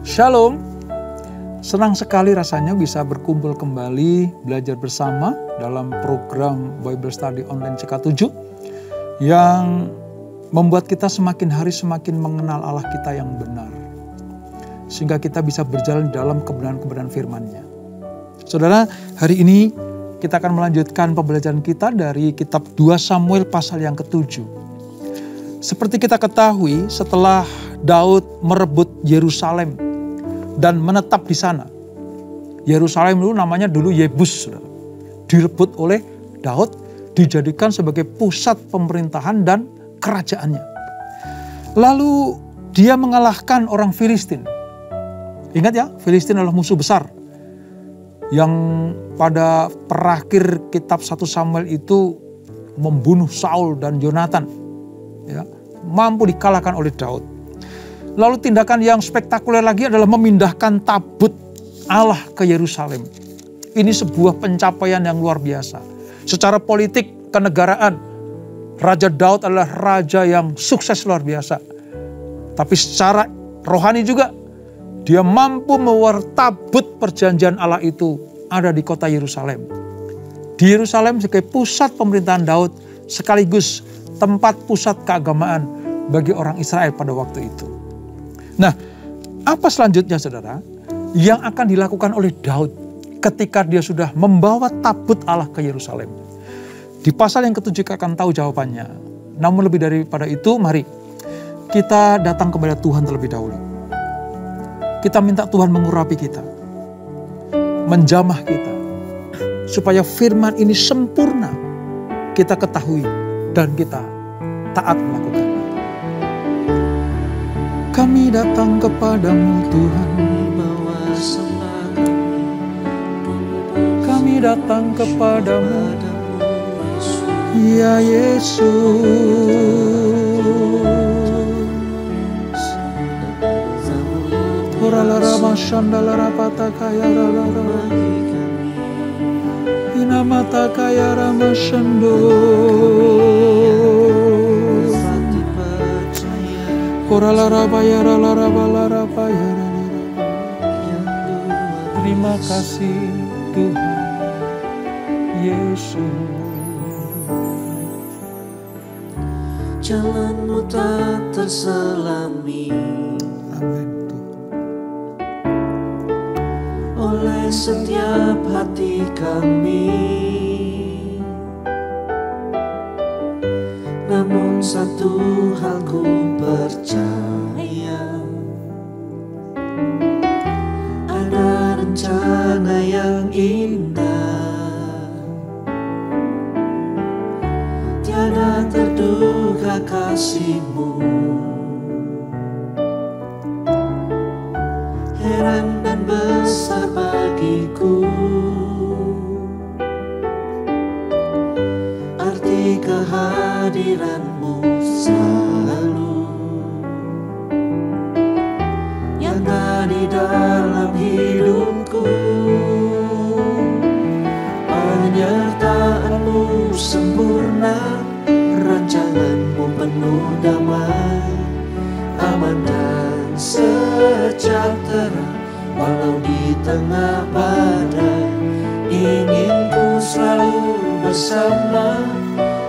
Shalom, senang sekali rasanya bisa berkumpul kembali belajar bersama dalam program Bible Study Online CK7 yang membuat kita semakin hari semakin mengenal Allah kita yang benar. Sehingga kita bisa berjalan dalam kebenaran-kebenaran firman-Nya. Saudara, hari ini kita akan melanjutkan pembelajaran kita dari kitab 2 Samuel pasal yang ke-7. Seperti kita ketahui, setelah Daud merebut Yerusalem dan menetap di sana. Yerusalem dulu namanya Yebus, saudara. Direbut oleh Daud, dijadikan sebagai pusat pemerintahan dan kerajaannya. Lalu dia mengalahkan orang Filistin. Ingat ya, Filistin adalah musuh besar. Yang pada perakhir kitab 1 Samuel itu membunuh Saul dan Yonatan. Ya, mampu dikalahkan oleh Daud. Lalu tindakan yang spektakuler lagi adalah memindahkan tabut Allah ke Yerusalem. Ini sebuah pencapaian yang luar biasa. Secara politik, kenegaraan, Raja Daud adalah raja yang sukses luar biasa. Tapi secara rohani juga, dia mampu membawa tabut perjanjian Allah itu ada di kota Yerusalem. Di Yerusalem sebagai pusat pemerintahan Daud, sekaligus tempat pusat keagamaan bagi orang Israel pada waktu itu. Nah, apa selanjutnya saudara yang akan dilakukan oleh Daud ketika dia sudah membawa tabut Allah ke Yerusalem? Di pasal yang ke-7 kita akan tahu jawabannya. Namun lebih daripada itu, mari kita datang kepada Tuhan terlebih dahulu. Kita minta Tuhan mengurapi kita, menjamah kita, supaya firman ini sempurna kita ketahui dan kita taat melakukannya. Kami datang kepadamu Tuhan, kami datang kepadamu ya Yesus. Oralara mashandalara patakaya ralara inamata kaya ramashando. Terima kasih Tuhan Yesus. Jalanmu tak terselami. Amin. Oleh setiap hati kami. Namun satu hal ku percaya, ada rencana yang indah, tiada terduga kasih-Mu, heran dan besar bagiku. Arti kehadiran-Mu selalu nyata di dalam hidupku. Penyertaan-Mu sempurna, rancangan-Mu penuh damai, aman dan sejahtera. Walau di tengah badai, ingin ku selalu bersama,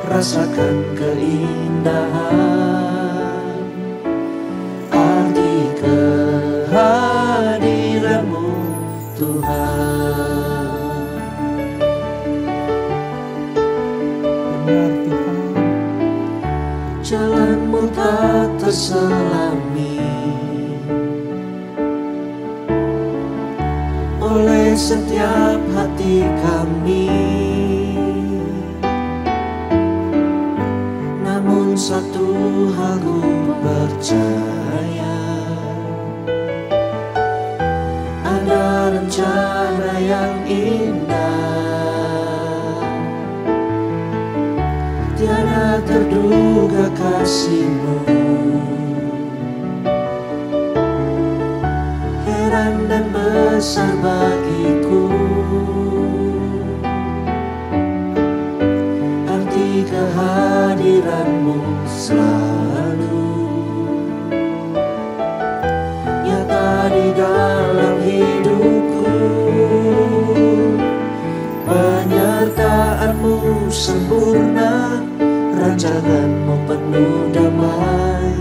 rasakan keindahan arti kehadiran-Mu Tuhan. Benar Tuhan. Jalan-Mu tak terselami. Oleh setiap hati kami. Namun satu hal ku percaya, ada rencana yang indah, tiada terduga kasih-Mu, heran dan besar bagiku. Arti kehadiran-Mu selalu nyata di dalam hidupku. Penyertaan-Mu sempurna, rancangan-Mu penuh damai,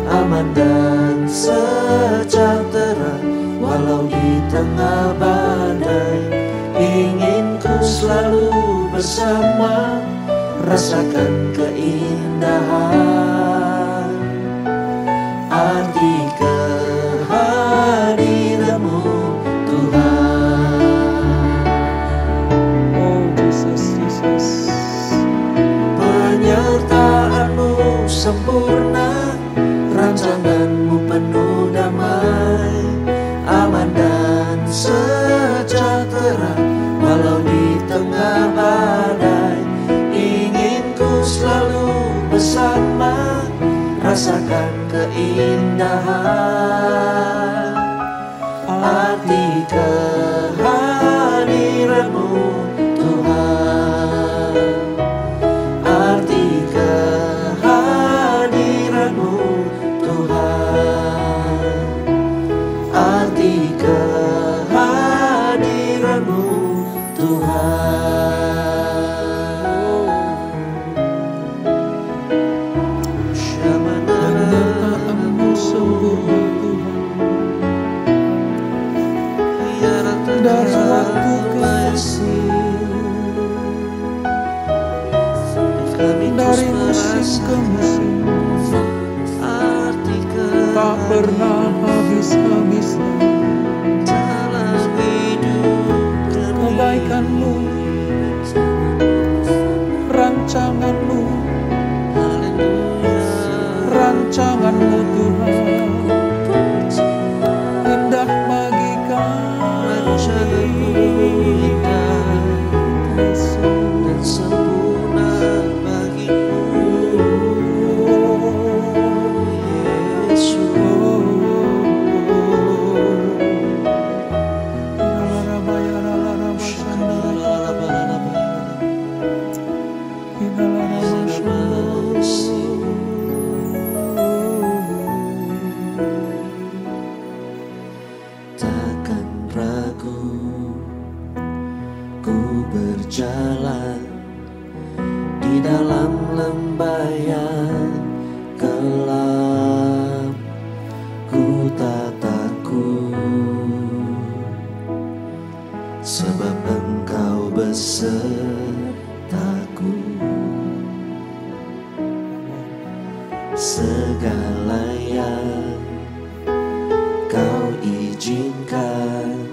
aman dan sejahtera walau di tengah badai. Ingin ku selalu bersama, rasakan keindahan arti kehadiran-Mu Tuhan. Oh Jesus, Jesus. Penyertaan-Mu sempurna, rancangan-Mu penuh damai, aman dan sejahtera walau di tengah badai. Ingin ku selalu bersama, rasakan keindahan arti kehadiran-Mu Tuhan. Arti kehadiran-Mu Tuhan. Arti kehadiran-Mu Tuhan. Penyertaan-Mu sempurna Tuhan, dari waktu ke waktu, dari musim ke musim, tak pernah habis-habisnya kebaikan-Mu, rancangan-Mu, rancangan-Mu Tuhan, indah bagi kami, dan sempurna bagimu, Yesus. Takkan ragu ku berjalan di dalam lembah yang gelap. Ku tak takut, sebab Engkau besertaku. Segala yang Kau izinkan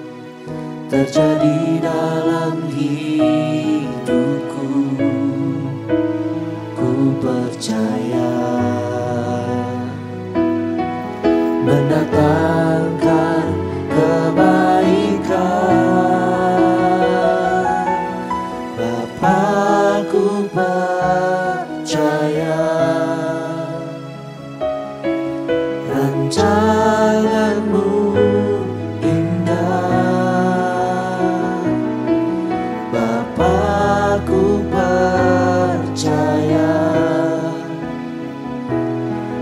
terjadi dalam hidupku, ku percaya mendatangkan kebaikan. Bapa, ku percaya rancangan-Mu indah. Bapa, ku percaya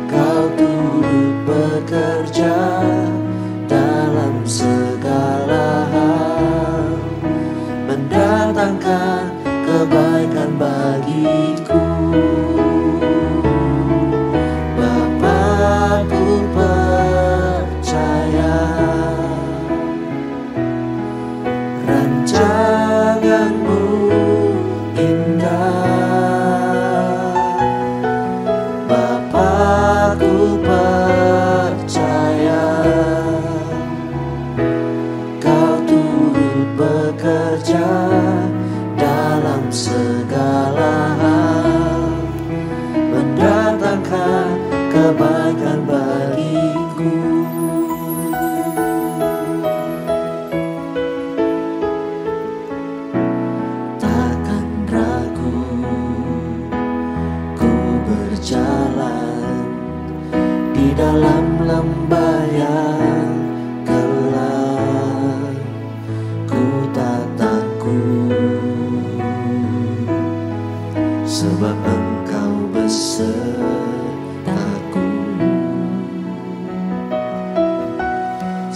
Kau turut bekerja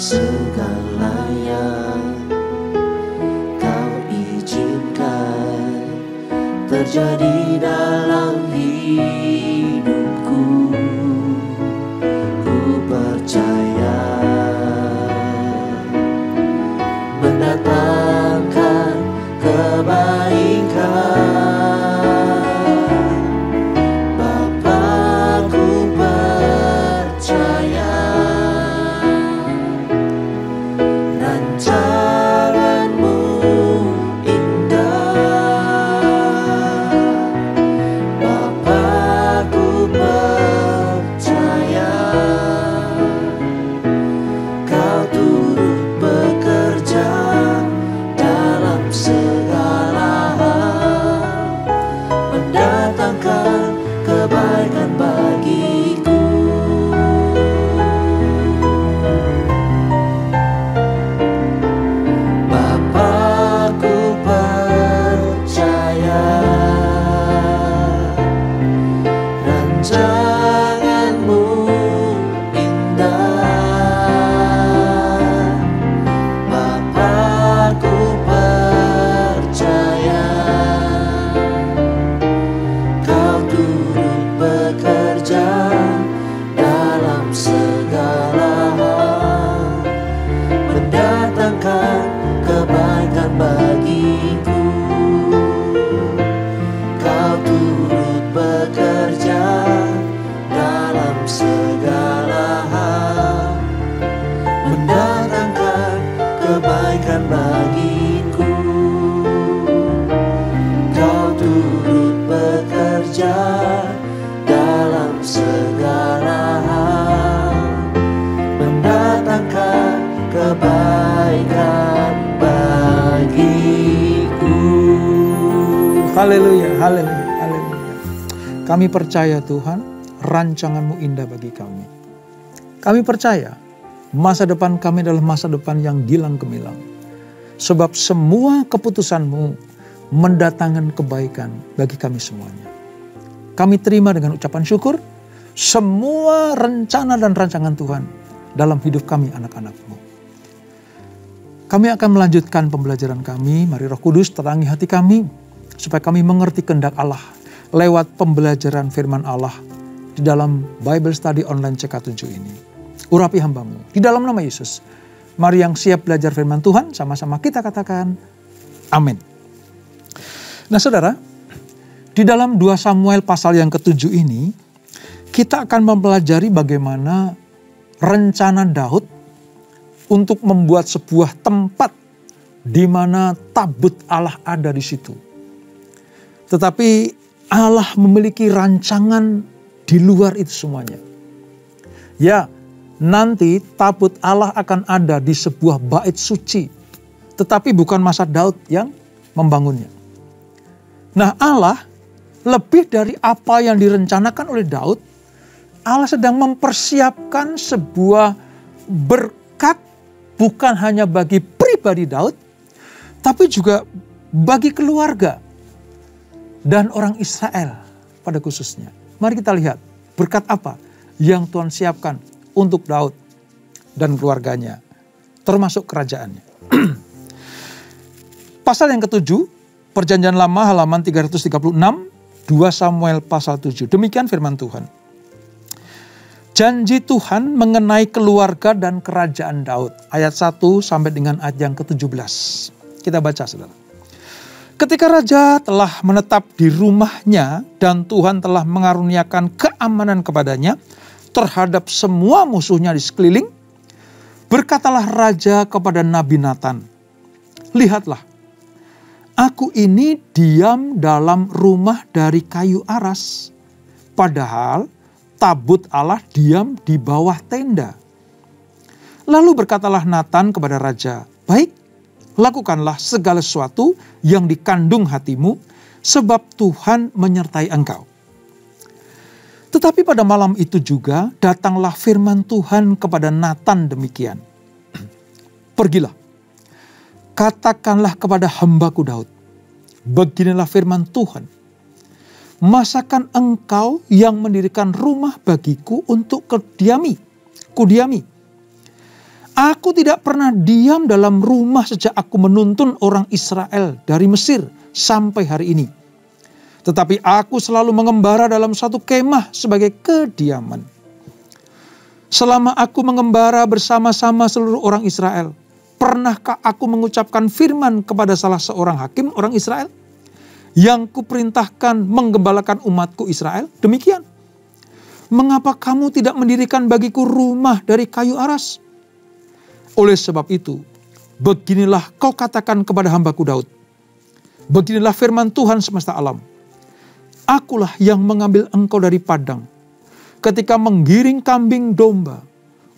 segala yang kau izinkan terjadi dalam hidupku. Ku percaya mendatangkan kebaikan. Haleluya, haleluya, haleluya. Kami percaya Tuhan, rancangan-Mu indah bagi kami. Kami percaya masa depan kami adalah masa depan yang gilang gemilang. Sebab semua keputusan-Mu mendatangkan kebaikan bagi kami semuanya. Kami terima dengan ucapan syukur semua rencana dan rancangan Tuhan dalam hidup kami anak-anak-Mu. Kami akan melanjutkan pembelajaran kami. Mari Roh Kudus terangi hati kami supaya kami mengerti kehendak Allah lewat pembelajaran firman Allah di dalam Bible Study Online CK7 ini. Urapi hamba-Mu di dalam nama Yesus. Mari yang siap belajar firman Tuhan, sama-sama kita katakan amin. Nah saudara, di dalam 2 Samuel pasal yang ke-7 ini, kita akan mempelajari bagaimana rencana Daud untuk membuat sebuah tempat di mana tabut Allah ada di situ. Tetapi Allah memiliki rancangan di luar itu semuanya. Ya, nanti tabut Allah akan ada di sebuah bait suci. Tetapi bukan masa Daud yang membangunnya. Nah Allah lebih dari apa yang direncanakan oleh Daud, Allah sedang mempersiapkan sebuah berkat bukan hanya bagi pribadi Daud, tapi juga bagi keluarga dan orang Israel pada khususnya. Mari kita lihat berkat apa yang Tuhan siapkan untuk Daud dan keluarganya, termasuk kerajaannya. Pasal yang ke-7, Perjanjian Lama halaman 336, 2 Samuel pasal 7. Demikian firman Tuhan. Janji Tuhan mengenai keluarga dan kerajaan Daud. Ayat 1 sampai dengan ayat yang ke-17. Kita baca saudara. Ketika raja telah menetap di rumahnya dan Tuhan telah mengaruniakan keamanan kepadanya terhadap semua musuhnya di sekeliling, berkatalah raja kepada Nabi Natan, "Lihatlah, aku ini diam dalam rumah dari kayu aras, padahal tabut Allah diam di bawah tenda." Lalu berkatalah Natan kepada raja, "Baik, lakukanlah segala sesuatu yang dikandung hatimu, sebab Tuhan menyertai engkau." Tetapi pada malam itu juga datanglah firman Tuhan kepada Natan demikian. "Pergilah, katakanlah kepada hambaku Daud, beginilah firman Tuhan, masakan engkau yang mendirikan rumah bagiku untuk kudiami. Aku tidak pernah diam dalam rumah sejak aku menuntun orang Israel dari Mesir sampai hari ini. Tetapi aku selalu mengembara dalam satu kemah sebagai kediaman. Selama aku mengembara bersama-sama seluruh orang Israel, pernahkah aku mengucapkan firman kepada salah seorang hakim orang Israel yang kuperintahkan menggembalakan umatku Israel? Demikian. Mengapa kamu tidak mendirikan bagiku rumah dari kayu aras? Oleh sebab itu, beginilah kau katakan kepada hambaku Daud. Beginilah firman Tuhan semesta alam. Akulah yang mengambil engkau dari padang, ketika menggiring kambing domba,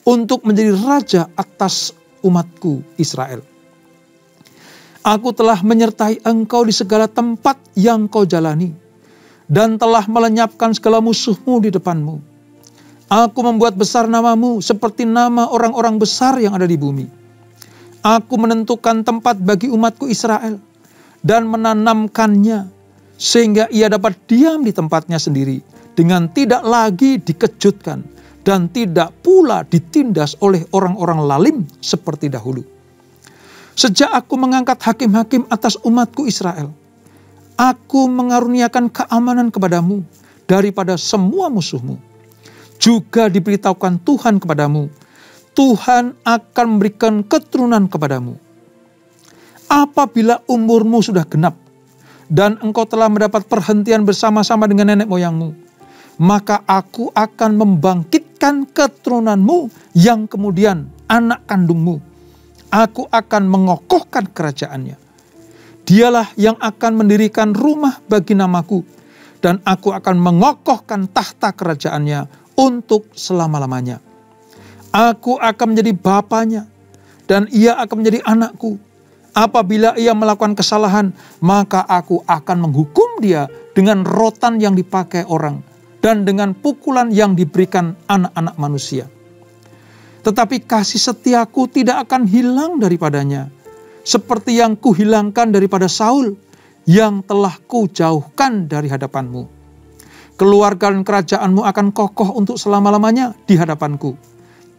untuk menjadi raja atas umatku Israel. Aku telah menyertai engkau di segala tempat yang kau jalani, dan telah melenyapkan segala musuhmu di depanmu. Aku membuat besar namamu seperti nama orang-orang besar yang ada di bumi. Aku menentukan tempat bagi umatku Israel dan menanamkannya sehingga ia dapat diam di tempatnya sendiri dengan tidak lagi dikejutkan dan tidak pula ditindas oleh orang-orang lalim seperti dahulu. Sejak aku mengangkat hakim-hakim atas umatku Israel, aku mengaruniakan keamanan kepadamu daripada semua musuhmu. Juga diberitahukan Tuhan kepadamu, Tuhan akan memberikan keturunan kepadamu. Apabila umurmu sudah genap, dan engkau telah mendapat perhentian bersama-sama dengan nenek moyangmu, maka aku akan membangkitkan keturunanmu yang kemudian anak kandungmu. Aku akan mengokohkan kerajaannya. Dialah yang akan mendirikan rumah bagi namaku, dan aku akan mengokohkan tahta kerajaannya untuk selama-lamanya. Aku akan menjadi bapanya, dan ia akan menjadi anakku. Apabila ia melakukan kesalahan, maka aku akan menghukum dia dengan rotan yang dipakai orang, dan dengan pukulan yang diberikan anak-anak manusia. Tetapi kasih setiaku tidak akan hilang daripadanya, seperti yang kuhilangkan daripada Saul, yang telah kujauhkan dari hadapanmu. Keluarga dan kerajaanmu akan kokoh untuk selama-lamanya di hadapanku.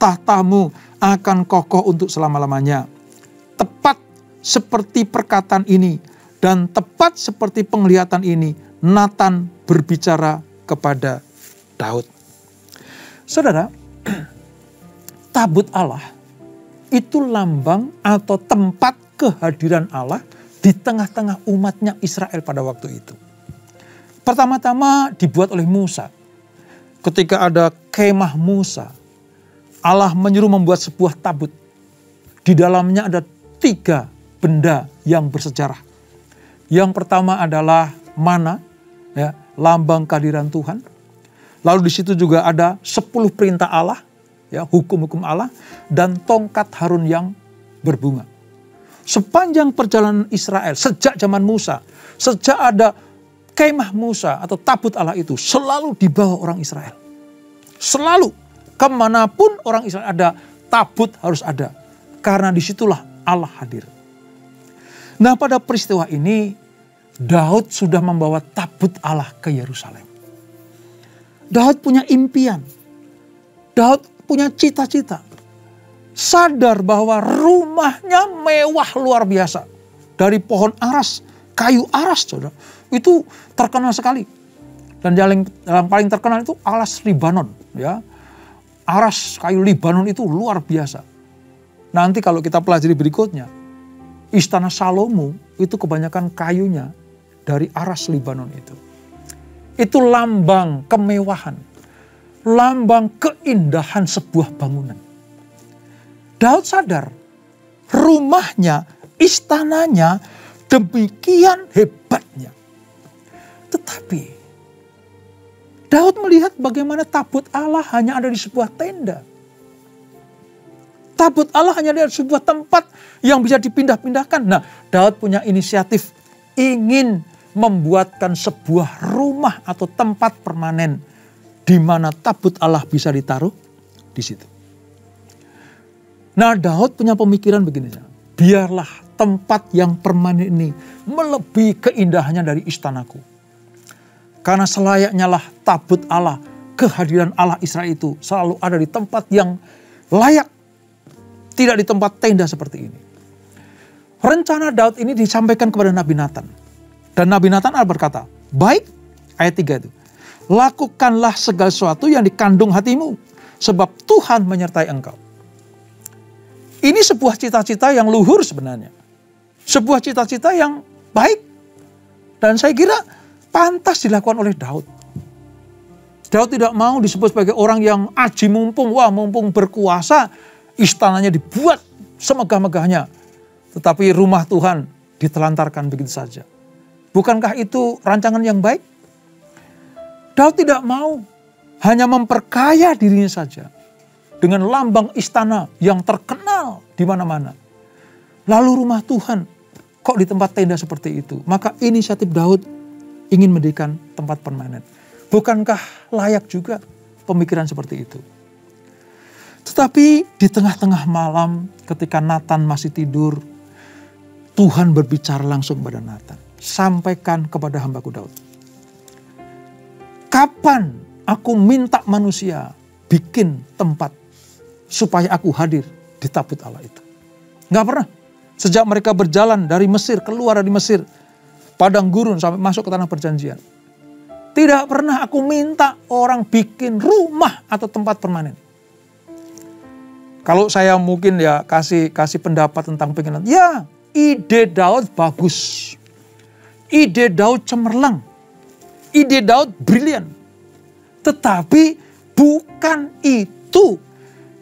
Tahtamu akan kokoh untuk selama-lamanya. Tepat seperti perkataan ini dan tepat seperti penglihatan ini, Nathan berbicara kepada Daud. Saudara, tabut Allah itu lambang atau tempat kehadiran Allah di tengah-tengah umatnya Israel pada waktu itu. Pertama-tama dibuat oleh Musa. Ketika ada kemah Musa, Allah menyuruh membuat sebuah tabut. Di dalamnya ada 3 benda yang bersejarah. Yang pertama adalah mana, ya, lambang kehadiran Tuhan. Lalu di situ juga ada 10 perintah Allah, ya, hukum-hukum Allah, dan tongkat Harun yang berbunga. Sepanjang perjalanan Israel, sejak zaman Musa, sejak ada kemah Musa atau tabut Allah itu selalu dibawa orang Israel. Selalu, kemanapun orang Israel ada, tabut harus ada. Karena disitulah Allah hadir. Nah, pada peristiwa ini, Daud sudah membawa tabut Allah ke Yerusalem. Daud punya impian. Daud punya cita-cita. Sadar bahwa rumahnya mewah luar biasa. Dari pohon aras, kayu aras, saudara. Itu terkenal sekali. Dan yang paling terkenal itu alas Libanon, ya. Aras kayu Libanon itu luar biasa. Nanti kalau kita pelajari berikutnya, istana Salomo itu kebanyakan kayunya dari aras Libanon itu. Itu lambang kemewahan, lambang keindahan sebuah bangunan. Daud sadar rumahnya, istananya demikian hebatnya. Tetapi Daud melihat bagaimana tabut Allah hanya ada di sebuah tenda. Tabut Allah hanya ada di sebuah tempat yang bisa dipindah-pindahkan. Nah, Daud punya inisiatif ingin membuatkan sebuah rumah atau tempat permanen di mana tabut Allah bisa ditaruh di situ. Nah, Daud punya pemikiran begini, biarlah tempat yang permanen ini melebihi keindahannya dari istanaku. Karena selayaknya lah tabut Allah, kehadiran Allah Israel itu selalu ada di tempat yang layak. tidak di tempat tenda seperti ini. Rencana Daud ini disampaikan kepada Nabi Nathan. Dan Nabi Nathan berkata, baik, ayat 3 itu. Lakukanlah segala sesuatu yang dikandung hatimu, sebab Tuhan menyertai engkau. Ini sebuah cita-cita yang luhur sebenarnya. Sebuah cita-cita yang baik. Dan saya kira pantas dilakukan oleh Daud. Daud tidak mau disebut sebagai orang yang aji mumpung, mumpung berkuasa, istananya dibuat semegah-megahnya. Tetapi rumah Tuhan ditelantarkan begitu saja. Bukankah itu rancangan yang baik? Daud tidak mau hanya memperkaya dirinya saja dengan lambang istana yang terkenal di mana-mana. Lalu rumah Tuhan kok di tempat tenda seperti itu? Maka inisiatif Daud ingin mendirikan tempat permanen. Bukankah layak juga pemikiran seperti itu? Tetapi di tengah-tengah malam ketika Nathan masih tidur, Tuhan berbicara langsung kepada Nathan. Sampaikan kepada hambaku Daud. Kapan aku minta manusia bikin tempat supaya aku hadir di tabut Allah itu? Nggak pernah. Sejak mereka berjalan dari Mesir, keluar dari Mesir, padang gurun sampai masuk ke tanah perjanjian. Tidak pernah aku minta orang bikin rumah atau tempat permanen. Kalau saya mungkin ya kasih pendapat tentang pengenalan. Ya, ide Daud bagus. Ide Daud cemerlang. Ide Daud brilian. Tetapi bukan itu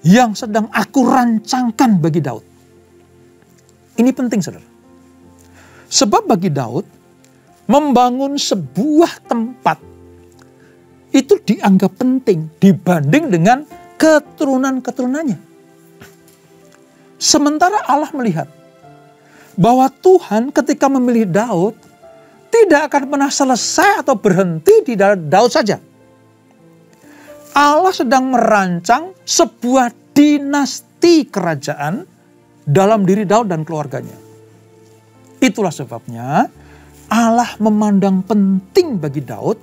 yang sedang aku rancangkan bagi Daud. Ini penting, saudara. Sebab bagi Daud, membangun sebuah tempat itu dianggap penting dibanding dengan keturunan-keturunannya. Sementara Allah melihat bahwa Tuhan ketika memilih Daud tidak akan pernah selesai atau berhenti di Daud saja. Allah sedang merancang sebuah dinasti kerajaan dalam diri Daud dan keluarganya. Itulah sebabnya Allah memandang penting bagi Daud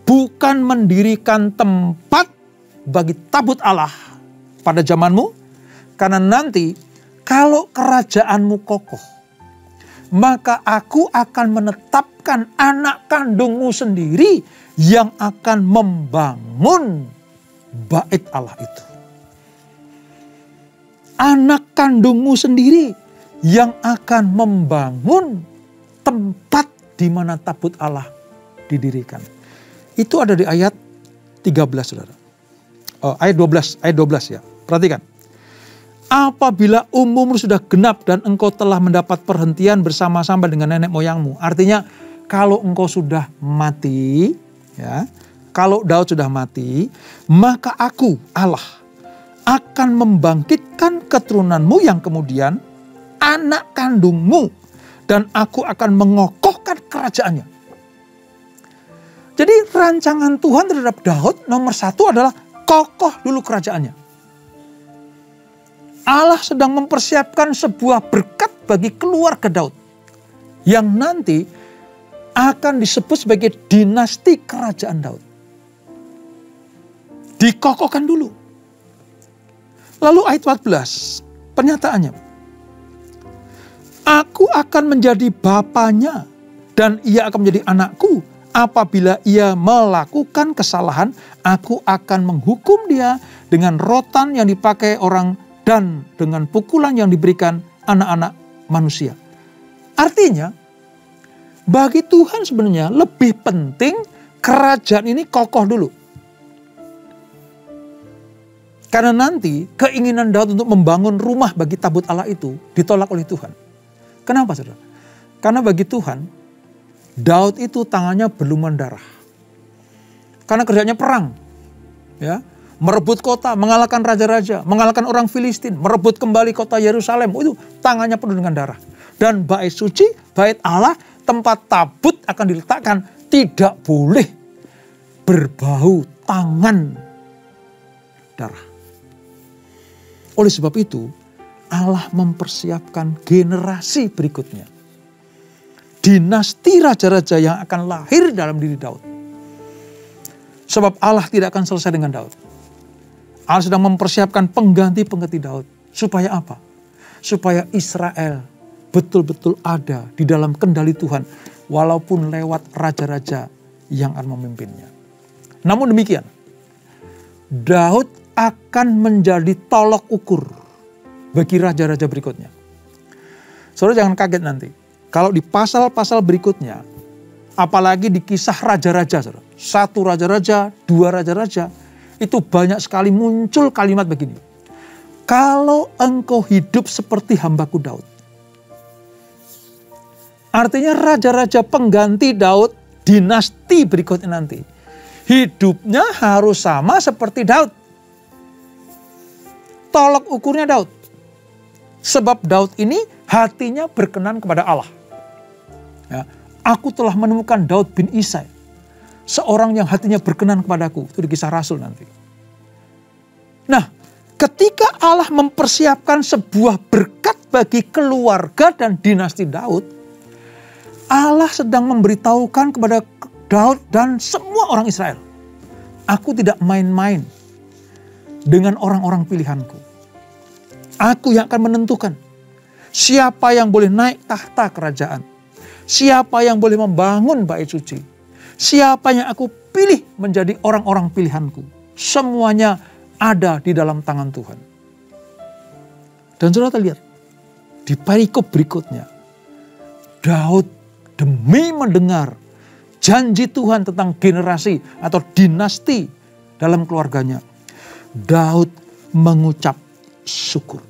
bukan mendirikan tempat bagi tabut Allah pada zamanmu, karena nanti kalau kerajaanmu kokoh, maka aku akan menetapkan anak kandungmu sendiri yang akan membangun bait Allah itu. Anak kandungmu sendiri yang akan membangun tempat di mana tabut Allah didirikan. Itu ada di ayat 13, saudara. Ayat 12 ya. Perhatikan. Apabila umurmu sudah genap dan engkau telah mendapat perhentian bersama-sama dengan nenek moyangmu. Artinya kalau engkau sudah mati, ya, kalau Daud sudah mati, maka aku, Allah, akan membangkitkan keturunanmu yang kemudian anak kandungmu, dan aku akan mengokohkan kerajaannya. Jadi rancangan Tuhan terhadap Daud nomor 1 adalah kokoh dulu kerajaannya. Allah sedang mempersiapkan sebuah berkat bagi keluarga Daud yang nanti akan disebut sebagai dinasti kerajaan Daud. Dikokohkan dulu. Lalu ayat 14, pernyataannya. Aku akan menjadi bapanya dan ia akan menjadi anakku. Apabila ia melakukan kesalahan, aku akan menghukum dia dengan rotan yang dipakai orang dan dengan pukulan yang diberikan anak-anak manusia. Artinya, bagi Tuhan sebenarnya lebih penting kerajaan ini kokoh dulu. Karena nanti keinginan Daud untuk membangun rumah bagi tabut Allah itu ditolak oleh Tuhan. Kenapa, saudara? Karena bagi Tuhan, Daud itu tangannya berlumuran darah. Karena kerjanya perang. Ya, merebut kota, mengalahkan raja-raja, mengalahkan orang Filistin, merebut kembali kota Yerusalem. Itu tangannya penuh dengan darah. Dan bait suci, bait Allah, tempat tabut akan diletakkan, tidak boleh berbau tangan darah. Oleh sebab itu, Allah mempersiapkan generasi berikutnya. Dinasti raja-raja yang akan lahir dalam diri Daud. Sebab Allah tidak akan selesai dengan Daud. Allah sedang mempersiapkan pengganti-pengganti Daud Supaya apa? Supaya Israel betul-betul ada di dalam kendali Tuhan. Walaupun lewat raja-raja yang akan memimpinnya. Namun demikian, Daud akan menjadi tolok ukur bagi raja-raja berikutnya. Saudara jangan kaget nanti. Kalau di pasal-pasal berikutnya, apalagi di kisah raja-raja, saudara. 1 raja-raja, 2 raja-raja, itu banyak sekali muncul kalimat begini. Kalau engkau hidup seperti hambaku Daud. Artinya raja-raja pengganti Daud, dinasti berikutnya nanti. Hidupnya harus sama seperti Daud. Tolok ukurnya Daud. Sebab Daud ini hatinya berkenan kepada Allah. Ya, aku telah menemukan Daud bin Isai. Seorang yang hatinya berkenan kepadaku. Itu di Kisah Rasul nanti. Nah, ketika Allah mempersiapkan sebuah berkat bagi keluarga dan dinasti Daud, Allah sedang memberitahukan kepada Daud dan semua orang Israel. Aku tidak main-main dengan orang-orang pilihanku. Aku yang akan menentukan siapa yang boleh naik tahta kerajaan. Siapa yang boleh membangun bait suci. Siapa yang aku pilih menjadi orang-orang pilihanku. Semuanya ada di dalam tangan Tuhan. Dan saudara lihat, di perikop berikutnya, Daud demi mendengar janji Tuhan tentang generasi atau dinasti dalam keluarganya, Daud mengucap syukur.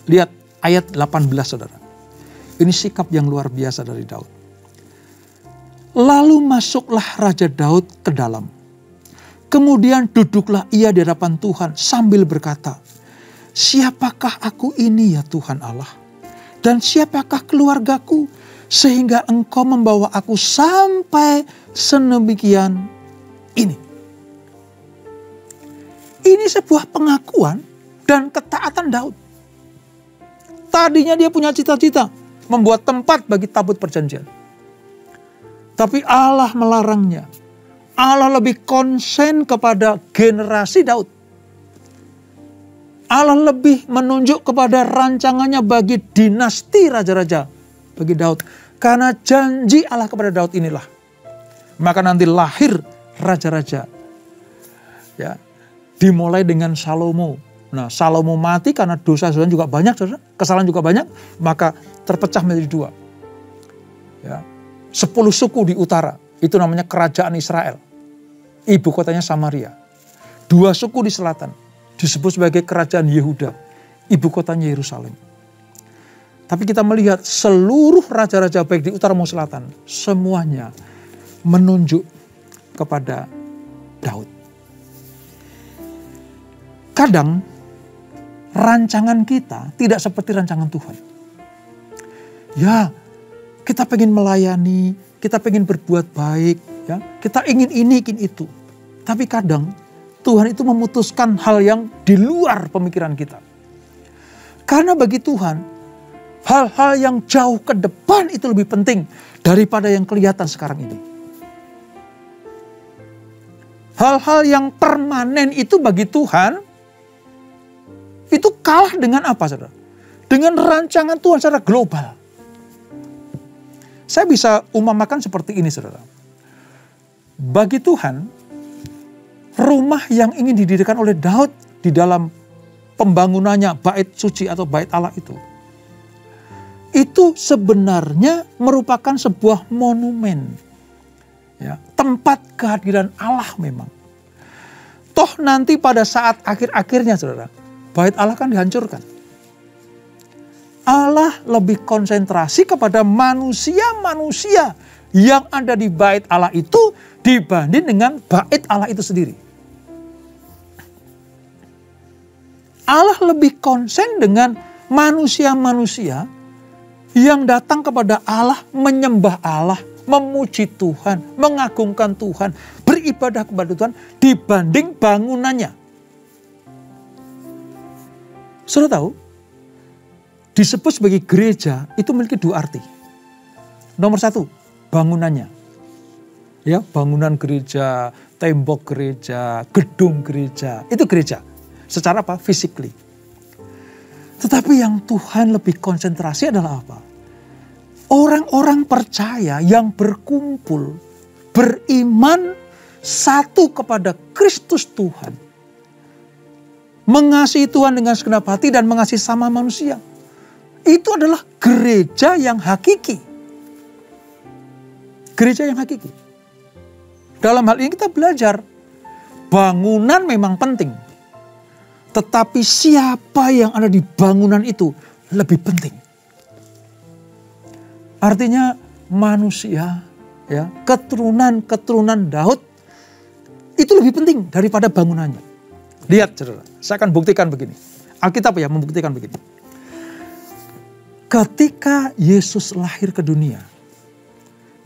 Lihat ayat 18 saudara. Ini sikap yang luar biasa dari Daud. Lalu masuklah Raja Daud ke dalam. Kemudian duduklah ia di hadapan Tuhan sambil berkata, siapakah aku ini ya Tuhan Allah? Dan siapakah keluargaku sehingga engkau membawa aku sampai sedemikian ini? Ini sebuah pengakuan dan ketaatan Daud. Tadinya dia punya cita-cita membuat tempat bagi tabut perjanjian. Tapi Allah melarangnya. Allah lebih konsen kepada generasi Daud. Allah lebih menunjuk kepada rancangannya bagi dinasti raja-raja bagi Daud. Karena janji Allah kepada Daud inilah. Maka nanti lahir raja-raja. Ya, dimulai dengan Salomo. Nah, Salomo mati karena dosa-dosa juga banyak, saudara. Kesalahan juga banyak, maka terpecah menjadi 2. Ya, 10 suku di utara, itu namanya kerajaan Israel. Ibu kotanya Samaria. 2 suku di selatan, disebut sebagai kerajaan Yehuda. Ibu kotanya Yerusalem. Tapi kita melihat seluruh raja-raja baik di utara maupun selatan, semuanya menunjuk kepada Daud. Kadang rancangan kita tidak seperti rancangan Tuhan. Ya, kita pengen melayani, kita pengen berbuat baik, ya, kita ingin ini, ingin itu. Tapi kadang Tuhan itu memutuskan hal yang di luar pemikiran kita. Karena bagi Tuhan, hal-hal yang jauh ke depan itu lebih penting daripada yang kelihatan sekarang ini. Hal-hal yang permanen itu bagi Tuhan itu kalah dengan apa, saudara? Dengan rancangan Tuhan secara global. Saya bisa umpamakan seperti ini, saudara. Bagi Tuhan, rumah yang ingin didirikan oleh Daud di dalam pembangunannya bait suci atau bait Allah itu sebenarnya merupakan sebuah monumen. Ya, tempat kehadiran Allah memang. Toh nanti pada saat akhir-akhirnya, saudara, bait Allah kan dihancurkan. Allah lebih konsentrasi kepada manusia-manusia yang ada di bait Allah itu dibanding dengan bait Allah itu sendiri. Allah lebih konsen dengan manusia-manusia yang datang kepada Allah, menyembah Allah, memuji Tuhan, mengagungkan Tuhan, beribadah kepada Tuhan dibanding bangunannya. Saudara tahu, disebut sebagai gereja itu memiliki 2 arti. Nomor 1, bangunannya. Ya, bangunan gereja, tembok gereja, gedung gereja, itu gereja. Secara apa? Physically. Tetapi yang Tuhan lebih konsentrasi adalah apa? Orang-orang percaya yang berkumpul, beriman satu kepada Kristus Tuhan. Mengasihi Tuhan dengan segenap hati dan mengasihi sama manusia. Itu adalah gereja yang hakiki. Gereja yang hakiki. Dalam hal ini kita belajar, bangunan memang penting. Tetapi siapa yang ada di bangunan itu lebih penting. Artinya manusia, ya, keturunan Daud itu lebih penting daripada bangunannya. Lihat, saudara, saya akan buktikan begini. Alkitab ya membuktikan begini. Ketika Yesus lahir ke dunia,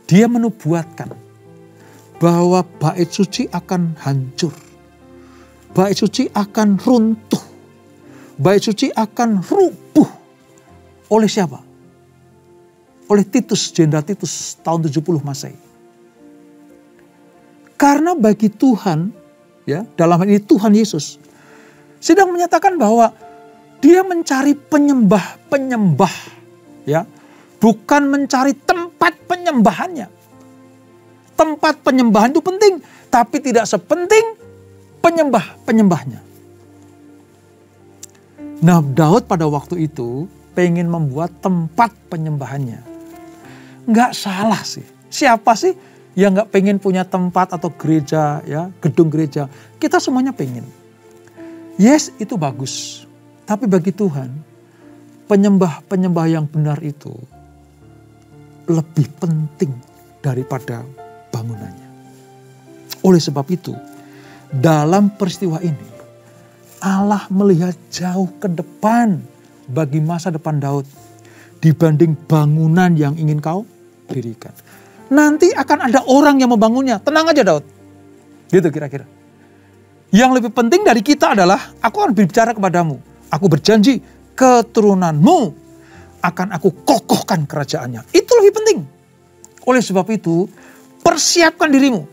dia menubuatkan bahwa bait suci akan hancur. Bait suci akan runtuh. Bait suci akan rubuh. Oleh siapa? Oleh Titus, Jenderal Titus tahun 70 Masehi. Karena bagi Tuhan, ya, dalam hal ini Tuhan Yesus, sedang menyatakan bahwa dia mencari penyembah-penyembah, ya, bukan mencari tempat penyembahannya. Tempat penyembahan itu penting, tapi tidak sepenting penyembah-penyembahnya. Nah, Daud pada waktu itu pengen membuat tempat penyembahannya. Nggak salah sih. Siapa sih yang nggak pengen punya tempat atau gereja, ya, gedung gereja? Kita semuanya pengen. Yes, itu bagus. Tapi bagi Tuhan, penyembah-penyembah yang benar itu lebih penting daripada bangunannya. Oleh sebab itu, dalam peristiwa ini, Allah melihat jauh ke depan bagi masa depan Daud dibanding bangunan yang ingin kau dirikan. Nanti akan ada orang yang membangunnya. Tenang aja Daud. Gitu kira-kira. Yang lebih penting dari kita adalah, aku akan berbicara kepadamu. Aku berjanji, keturunanmu akan aku kokohkan kerajaannya. Itu lebih penting. Oleh sebab itu, persiapkan dirimu.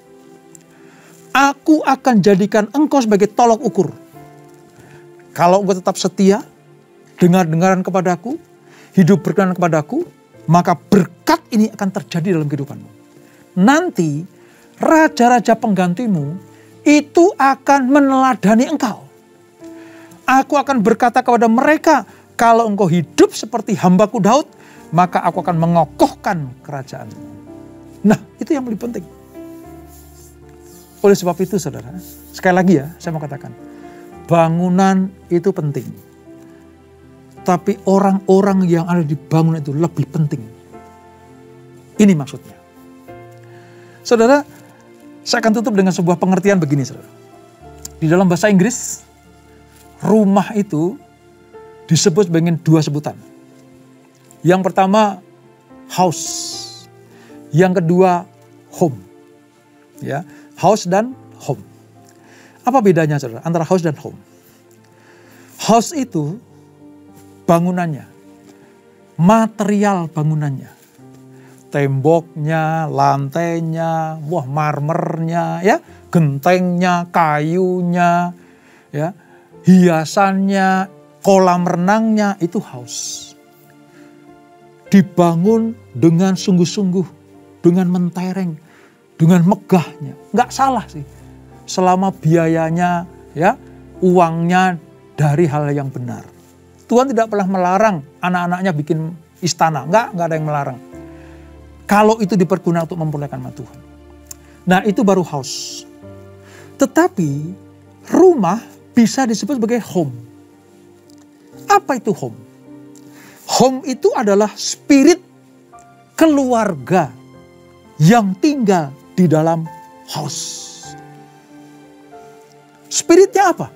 Aku akan jadikan engkau sebagai tolok ukur. Kalau engkau tetap setia, dengar-dengaran kepadaku, hidup berkenan kepadaku, maka berkat ini akan terjadi dalam kehidupanmu. Nanti, raja-raja penggantimu itu akan meneladani engkau. Aku akan berkata kepada mereka, kalau engkau hidup seperti hambaku Daud, maka aku akan mengokohkan kerajaanmu. Nah, itu yang lebih penting. Oleh sebab itu, saudara, sekali lagi ya, saya mau katakan, bangunan itu penting. Tapi orang-orang yang ada di bangunan itu lebih penting. Ini maksudnya. Saudara, saya akan tutup dengan sebuah pengertian begini, saudara. Di dalam bahasa Inggris, rumah itu disebut dengan dua sebutan. Yang pertama, house. Yang kedua, home. Ya, house dan home. Apa bedanya, saudara, antara house dan home? House itu bangunannya, material bangunannya, temboknya, lantainya, marmernya, ya, gentengnya, kayunya, ya, hiasannya, kolam renangnya, itu house. Dibangun dengan sungguh-sungguh, dengan mentereng, dengan megahnya. Nggak salah sih. Selama biayanya, ya, uangnya dari hal yang benar. Tuhan tidak pernah melarang anak-anaknya bikin istana. Nggak ada yang melarang. Kalau itu dipergunakan untuk memperolehkan nama Tuhan. Nah, itu baru house. Tetapi rumah bisa disebut sebagai home. Apa itu home? Home itu adalah spirit keluarga yang tinggal di dalam house. Spiritnya apa?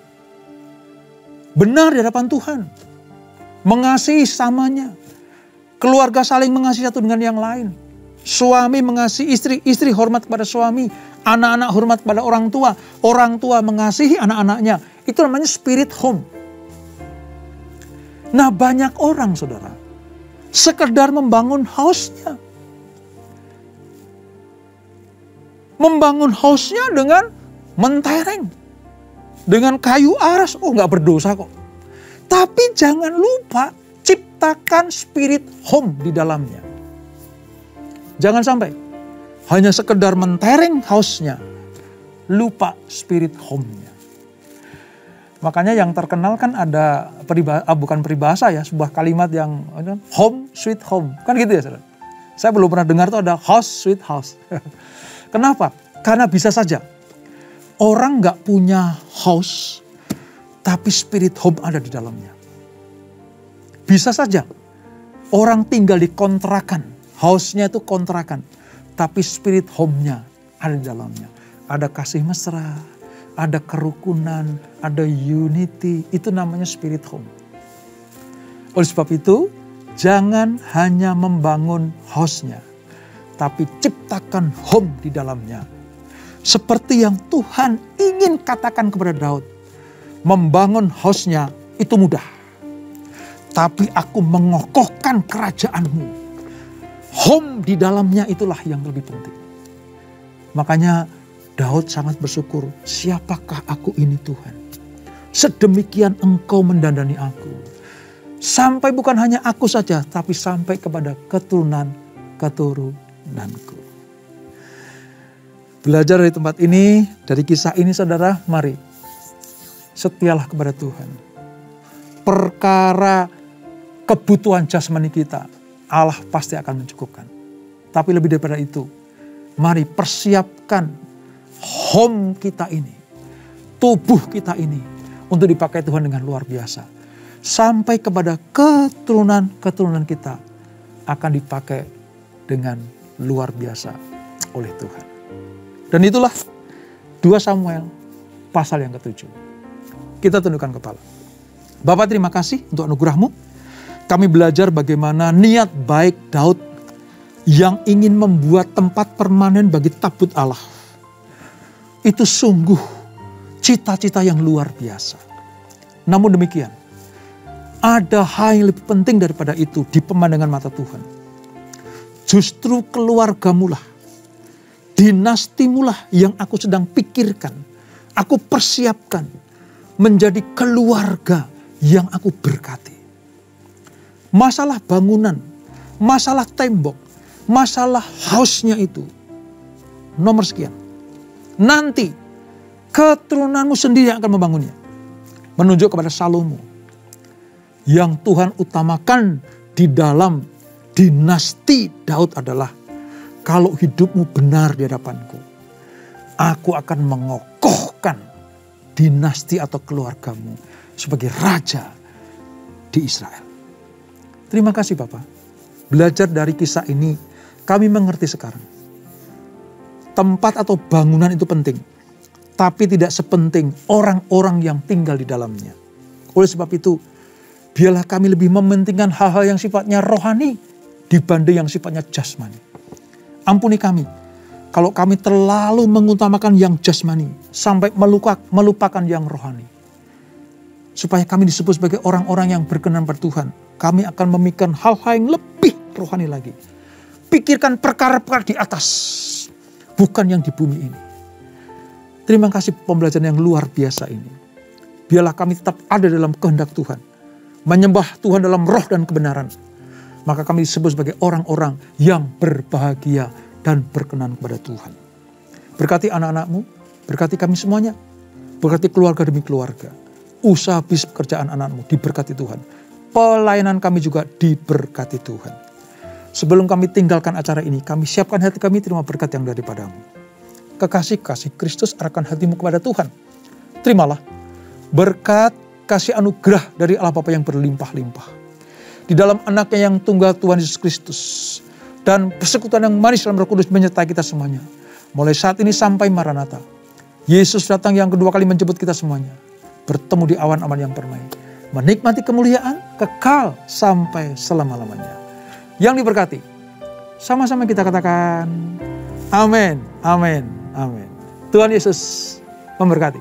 Benar di hadapan Tuhan. Mengasihi samanya. Keluarga saling mengasihi satu dengan yang lain. Suami mengasihi istri, istri hormat kepada suami. Anak-anak hormat kepada orang tua mengasihi anak-anaknya. Itu namanya spirit home. Nah, banyak orang, saudara, sekedar membangun house-nya. Membangun house-nya dengan mentereng. Dengan kayu aras, nggak berdosa kok. Tapi jangan lupa ciptakan spirit home di dalamnya. Jangan sampai hanya sekedar mentereng house-nya, lupa spirit home-nya. Makanya yang terkenal kan ada bukan peribahasa ya, sebuah kalimat yang home sweet home. Kan gitu ya saudara. Saya belum pernah dengar tuh ada house sweet house. Kenapa? Karena bisa saja orang gak punya house, tapi spirit home ada di dalamnya. Bisa saja orang tinggal di kontrakan, house-nya itu kontrakan, tapi spirit home-nya ada di dalamnya. Ada kasih mesra, ada kerukunan, ada unity, itu namanya spirit home. Oleh sebab itu, jangan hanya membangun house-nya, tapi ciptakan home di dalamnya. Seperti yang Tuhan ingin katakan kepada Daud, membangun house-nya itu mudah, tapi aku mengokohkan kerajaanmu. Home di dalamnya itulah yang lebih penting. Makanya Daud sangat bersyukur, siapakah aku ini Tuhan? Sedemikian engkau mendandani aku. Sampai bukan hanya aku saja, tapi sampai kepada keturunanku. Belajar dari tempat ini, dari kisah ini saudara, mari setialah kepada Tuhan. Perkara kebutuhan jasmani kita, Allah pasti akan mencukupkan. Tapi lebih daripada itu, mari persiapkan home kita ini, tubuh kita ini untuk dipakai Tuhan dengan luar biasa. Sampai kepada keturunan kita akan dipakai dengan luar biasa oleh Tuhan. Dan itulah 2 Samuel pasal yang ke-7. Kita tundukkan kepala. Bapa, terima kasih untuk anugerah-Mu. Kami belajar bagaimana niat baik Daud yang ingin membuat tempat permanen bagi tabut Allah. Itu sungguh cita-cita yang luar biasa. Namun demikian, ada hal yang lebih penting daripada itu di pemandangan mata Tuhan. Justru keluargamu lah, dinastimu lah yang aku sedang pikirkan, aku persiapkan menjadi keluarga yang aku berkati. Masalah bangunan, masalah tembok, masalah house-nya itu nomor sekian. Nanti keturunanmu sendiri yang akan membangunnya. Menunjuk kepada Salomo yang Tuhan utamakan di dalam dinasti Daud adalah, kalau hidupmu benar di hadapanku, aku akan mengokohkan dinasti atau keluargamu sebagai raja di Israel. Terima kasih Bapak. Belajar dari kisah ini, kami mengerti sekarang. Tempat atau bangunan itu penting, tapi tidak sepenting orang-orang yang tinggal di dalamnya. Oleh sebab itu, biarlah kami lebih mementingkan hal-hal yang sifatnya rohani dibanding yang sifatnya jasmani. Ampuni kami kalau kami terlalu mengutamakan yang jasmani sampai melupakan yang rohani. Supaya kami disebut sebagai orang-orang yang berkenan pada Tuhan, kami akan memikirkan hal-hal yang lebih rohani lagi. Pikirkan perkara-perkara di atas, bukan yang di bumi ini. Terima kasih pembelajaran yang luar biasa ini. Biarlah kami tetap ada dalam kehendak Tuhan, menyembah Tuhan dalam roh dan kebenaran. Maka kami disebut sebagai orang-orang yang berbahagia dan berkenan kepada Tuhan. Berkati anak-anak-Mu, berkati kami semuanya, berkati keluarga demi keluarga. Usaha bisnis pekerjaan anak-Mu diberkati Tuhan. Pelayanan kami juga diberkati Tuhan. Sebelum kami tinggalkan acara ini, kami siapkan hati kami terima berkat yang daripada-Mu. Kekasih-kasih Kristus arahkan hatimu kepada Tuhan. Terimalah berkat kasih anugerah dari Allah Bapa yang berlimpah-limpah. Di dalam anaknya yang tunggal Tuhan Yesus Kristus. Dan persekutuan yang manis dalam Roh Kudus menyertai kita semuanya. Mulai saat ini sampai Maranatha. Yesus datang yang kedua kali menjemput kita semuanya. Bertemu di awan-awan yang permai. Menikmati kemuliaan kekal sampai selama-lamanya. Yang diberkati, sama-sama kita katakan, amin, amin, amin. Tuhan Yesus memberkati.